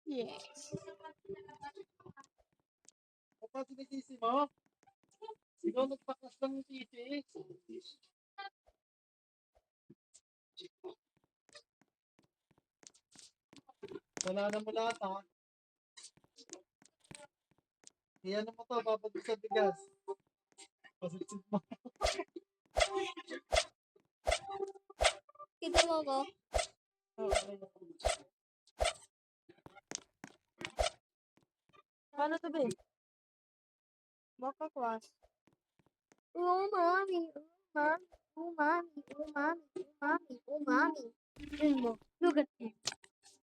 Yes. Kapag sinisisi mo, ikaw nagpakas ng sisi. Wala na mo lahat ha. Iyan mo to, babagod sa bigas. Positive mo. Kita mo ko? Paano to, be? Baka kwas. Umami, umami, umami, umami, umami, umami. Look at him.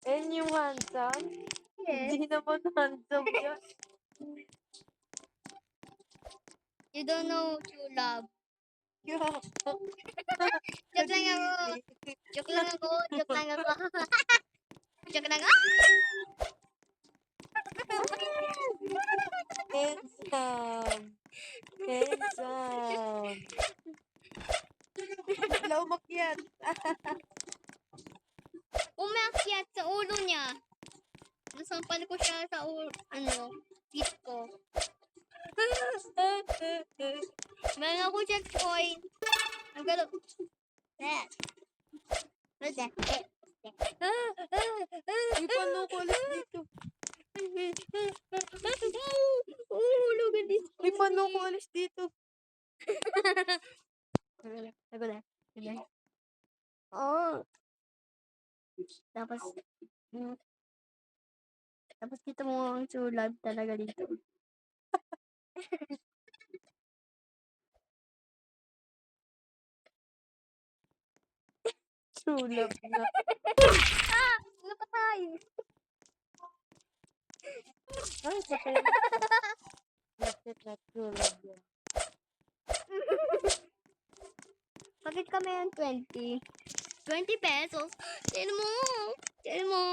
And yung handsome? Yes. Hindi naman handsome yan. You don't know true love. Yeah. Joke lang ako. Joke lang ako. Joke lang ako. Joke lang ako. Handsome. Handsome. Wala umakyat. Umakyat sa ulo niya. Nasampal ko siya sa ulo, feet ko. Meron ako dyan coin. Ang galo. That. What's that? Uy, paano ko alis dito? Oh, look at this. Uy, paano ko alis dito? Nagulat. Oh. Tapos, tapos kita mo ang true love talaga dito. True love na. Napatay. Ay, patay. Bakit na true love yan? Bakit kami yung 20? 20 pesos? Tell mo. Tell mo.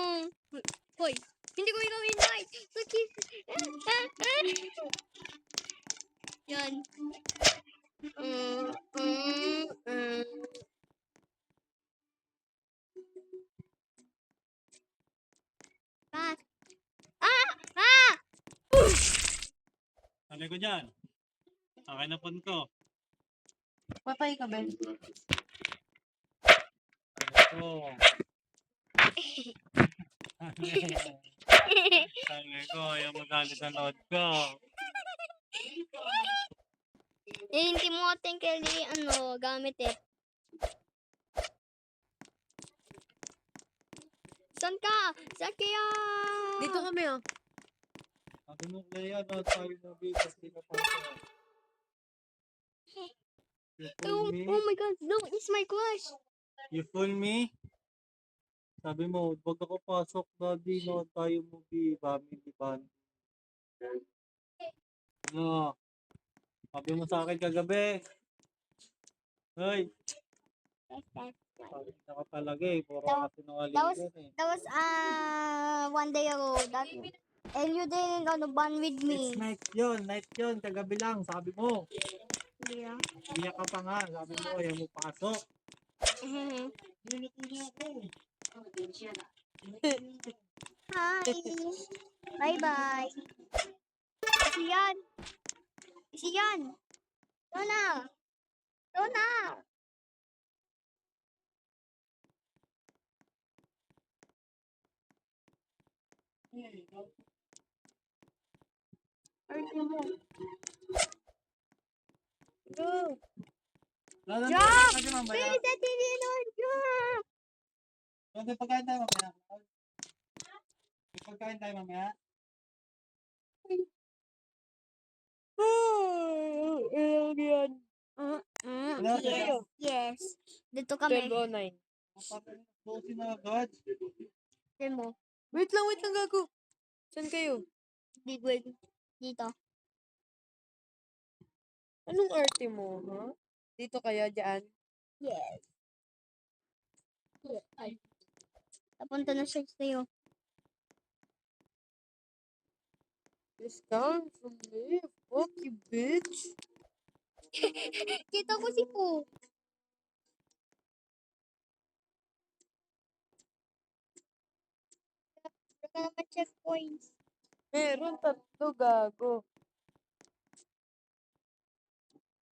Hoy, hindi ko ikaw invite. Sakit. Yan. Pass. Ah! Sabi ko dyan. Akin na pun ko. Patay ka, Ben. Oo. Sabi ko, ayaw magalit ang load ko. Hindi mo ating Kelly, gamit eh. Saan ka? Saan kaya? Dito kami, oh. Sabi mo, Clea, no tayo mo bigas, di ka pa siya. You Oh, fool me? oh my God, no, it's my crush. You fool me? Sabi mo, wag ako pasok, daddy, no tayo mo family band. No. Sabi mo sa akin kagabi. Hoy, sabi ka talaga eh. Puro ka sinungalingan eh. That was 1 day ago. And you didn't bond with me. It's night yun, kagabi lang, sabi mo. Yeah. Iyak ka pa nga, sabi mo, ayaw mo pasok. Mhm. Niluto niya ako. Hi. Bye-bye. Isi yan. Isi yan. Dona. Dona. Arte mo. Go. Lalan Jump! tayo kasi mamaya. Bilis sa TV, Lord. Jump! May pagkain tayo mamaya. May pagkain tayo mamaya. Ilang yan? Wala Yes. tayo. Yes. Dito kami. 12:09. Buti na agad. Arte mo. Wait lang, gago. Saan kayo? Dito. Anong arte mo, ha? Dito kayo, dyan? Yes. Ay. Napunta na siya sa'yo. This comes from me, fuck you, bitch. Kita ko si Po. ka naman checkpoints. Meron 3, gago.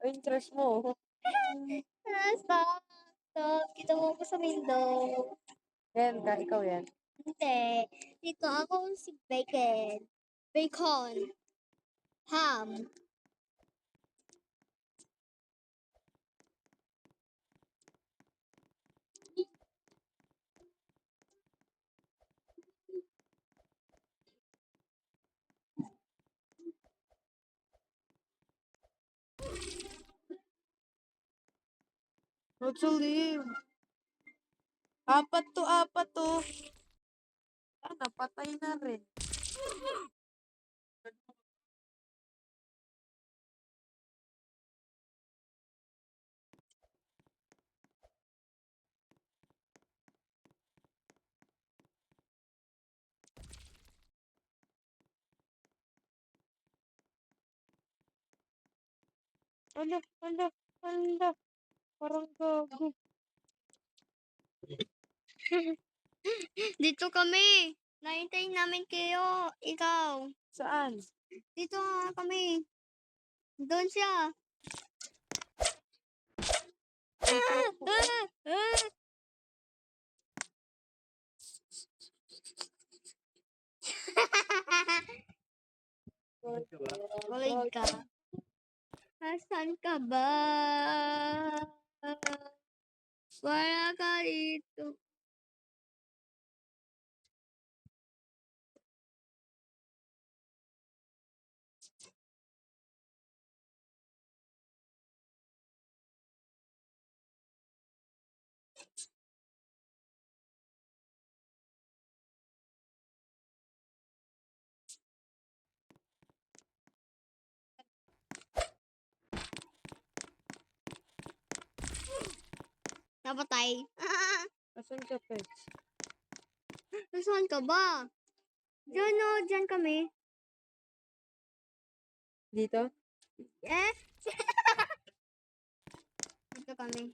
Ay, yung trash mo. Stop. Stop. Kita mo ako sa window. Yan ka, ikaw yan. Hindi. Dito ako si Bacon. Bacon. Ham. Actually, 4 to. Sana, patay na rin. Ala, ala, ala. Parang gago. Dito kami. Nahintayin namin kayo. Ikaw. Saan? Dito nga kami. Doon siya. Balik ka. Nasaan ka ba? Wala ka dito. Napatay. Asan ka, Pets? Nasaan ka ba? Diyan o, diyan kami. Dito? Eh? Dito kami.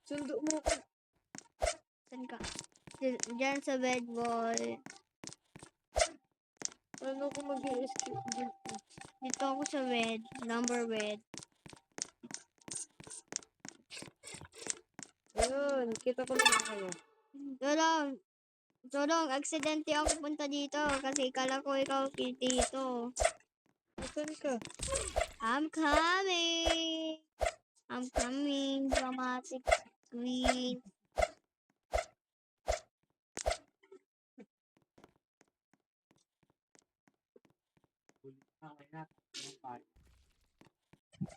Sundo mo ko. Saan ka? Diyan sa bed wall. Ano ko mag-i-escape dito? Dito ako sa bed. Number bed. Ayun, kita ko na kayo. Dorong, aksidente ako punta dito kasi kala ko ikaw dito. Asan ka? I'm coming. I'm coming, dramatic queen.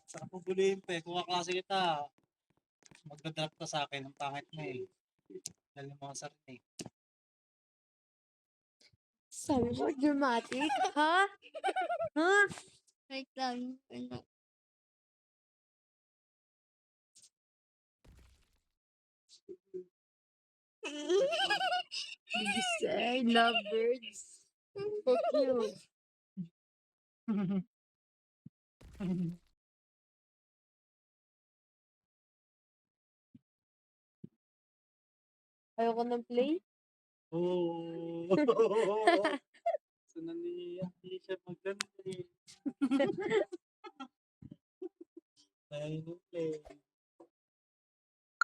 Saka po bulihin pa eh. Kung kaklase kita, magdadrop ka sa akin. Ang pangit mo eh. Dahil yung mga sarili eh. Sabi mo, dramatic? Ha? Ha? Wait lang. Ano? You say lovebirds. Fuck you. Ayoko ng play. Oh. So, hindi siya maganda eh. Dahil yung play.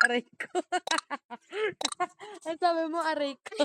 Aray ko. Ang sabi mo, aray ko.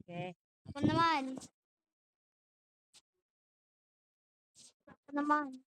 Okay. Ako naman. Ako naman.